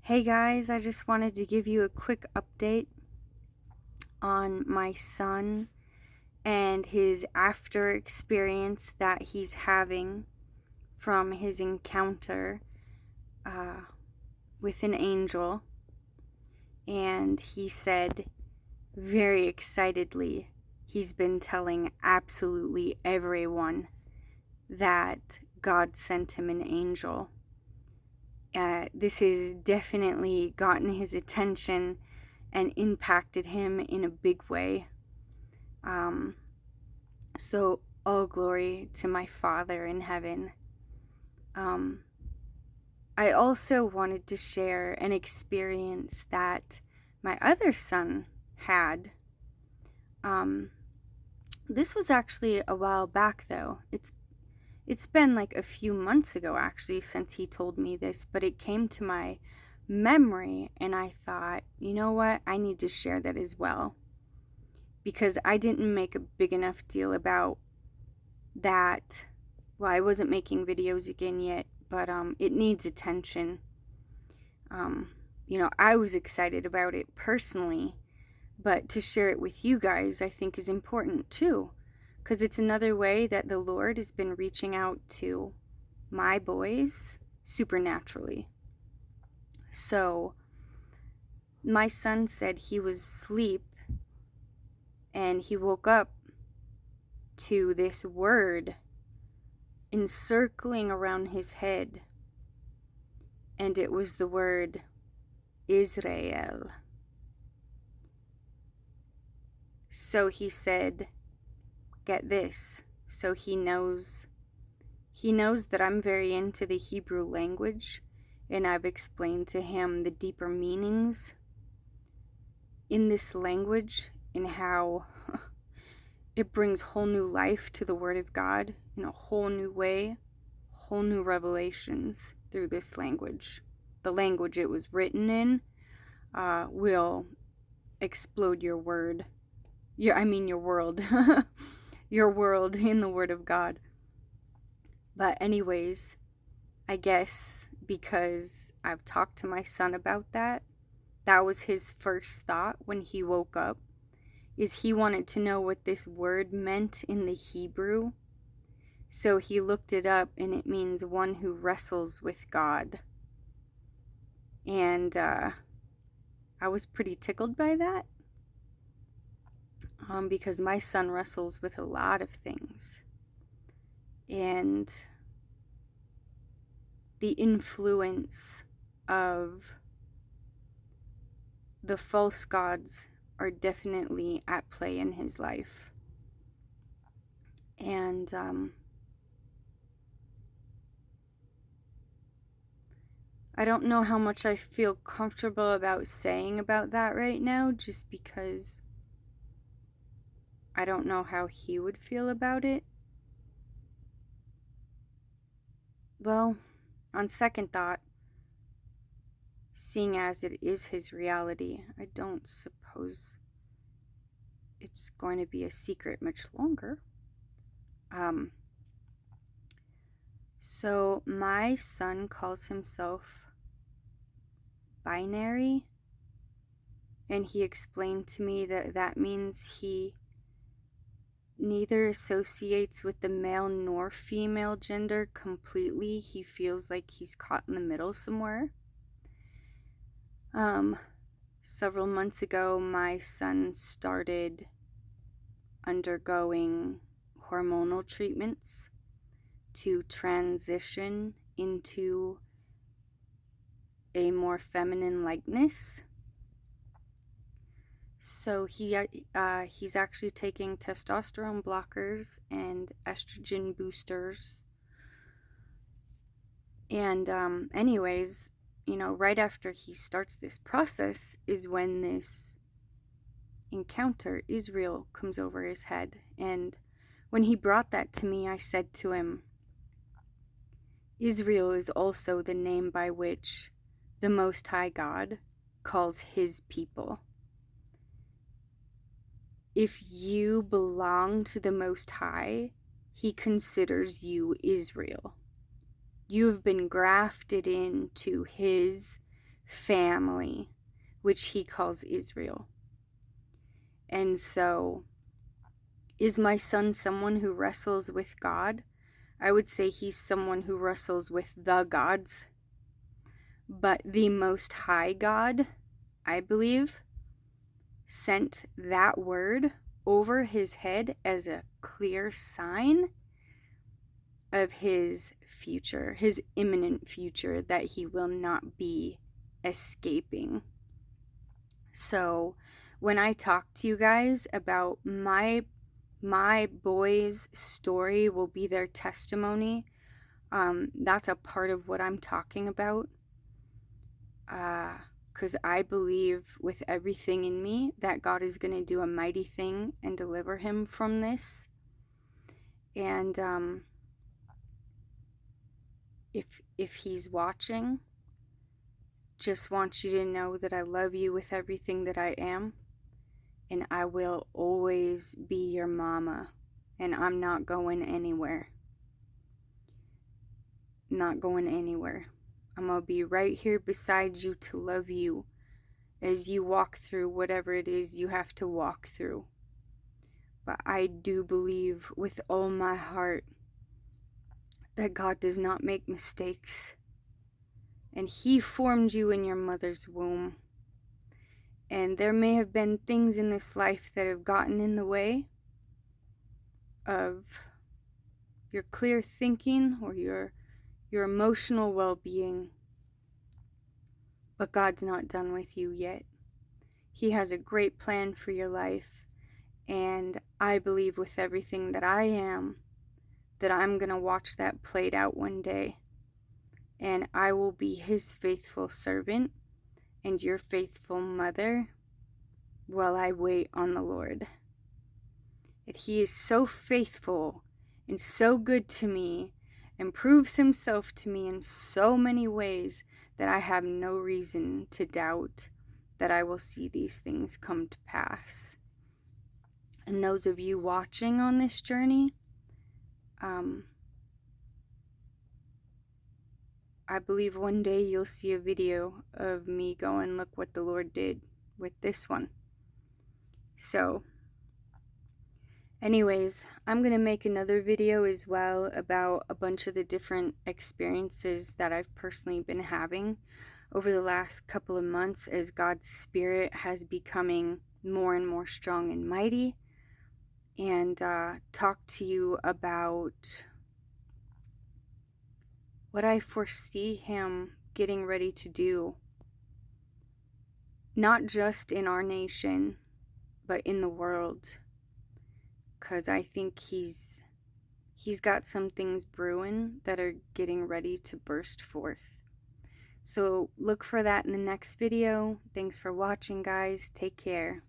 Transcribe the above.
Hey guys, I just wanted to give you a quick update on my son and his after experience that he's having from his encounter uh, with an angel. And he said very excitedly he's been telling absolutely everyone that God sent him an angel. This has definitely gotten his attention and impacted him in a big way. Um, so, all glory to my Father in heaven. Um, I also wanted to share an experience that my other son had. Um, this was actually a while back, though. It's been like a few months ago, actually, since he told me this, but it came to my memory, and I thought, you know what? I need to share that as well. Because I didn't make a big enough deal about that. Well, I wasn't making videos again yet, but it needs attention. Um, I was excited about it personally, but to share it with you guys, I think is important too, because it's another way that the Lord has been reaching out to my boys supernaturally. So, my son said he was asleep and he woke up to this word encircling around his head, and it was the word Isreal. So he said, get this. So he knows that I'm very into the Hebrew language, and I've explained to him the deeper meanings in this language and how it brings whole new life to the Word of God in a whole new way, whole new revelations through this language. The language it was written in will explode your word. Your world. Your world in the Word of God. But anyways, I guess because I've talked to my son about that, that was his first thought when he woke up, is he wanted to know what this word meant in the Hebrew. So he looked it up, and it means one who wrestles with God. And I was pretty tickled by that, because my son wrestles with a lot of things. And the influence of the false gods are definitely at play in his life. And I don't know how much I feel comfortable about saying about that right now, just because I don't know how he would feel about it. Well, on second thought, seeing as it is his reality, I don't suppose it's going to be a secret much longer. So my son calls himself binary, and he explained to me that that means he neither associates with the male nor female gender completely. He feels like he's caught in the middle somewhere. Several months ago, my son started undergoing hormonal treatments to transition into a more feminine likeness. So he's actually taking testosterone blockers and estrogen boosters. And anyways, right after he starts this process is when this encounter, Isreal, comes over his head. And when he brought that to me, I said to him, Isreal is also the name by which the Most High God calls his people. If you belong to the Most High, he considers you Isreal. You have been grafted into his family, which he calls Isreal. And so, is my son someone who wrestles with God? I would say he's someone who wrestles with the gods. But the Most High God, I believe, sent that word over his head as a clear sign of his future, his imminent future that he will not be escaping. So when I talk to you guys about my boy's story will be their testimony, that's a part of what I'm talking about. Because I believe with everything in me that God is going to do a mighty thing and deliver him from this. And if he's watching, just want you to know that I love you with everything that I am, and I will always be your mama, and I'm not going anywhere. Not going anywhere. I'm going to be right here beside you to love you as you walk through whatever it is you have to walk through. But I do believe with all my heart that God does not make mistakes. And he formed you in your mother's womb. And there may have been things in this life that have gotten in the way of your clear thinking or your emotional well-being. But God's not done with you yet. He has a great plan for your life. And I believe with everything that I am that I'm going to watch that played out one day. And I will be his faithful servant and your faithful mother while I wait on the Lord. And he is so faithful and so good to me and proves himself to me in so many ways that I have no reason to doubt that I will see these things come to pass. And those of you watching on this journey, I believe one day you'll see a video of me going, look what the Lord did with this one. So, anyways, I'm going to make another video as well about a bunch of the different experiences that I've personally been having over the last couple of months as God's Spirit has becoming more and more strong and mighty, and talk to you about what I foresee him getting ready to do, not just in our nation, but in the world. Because I think he's got some things brewing that are getting ready to burst forth. So look for that in the next video. Thanks for watching, guys. Take care.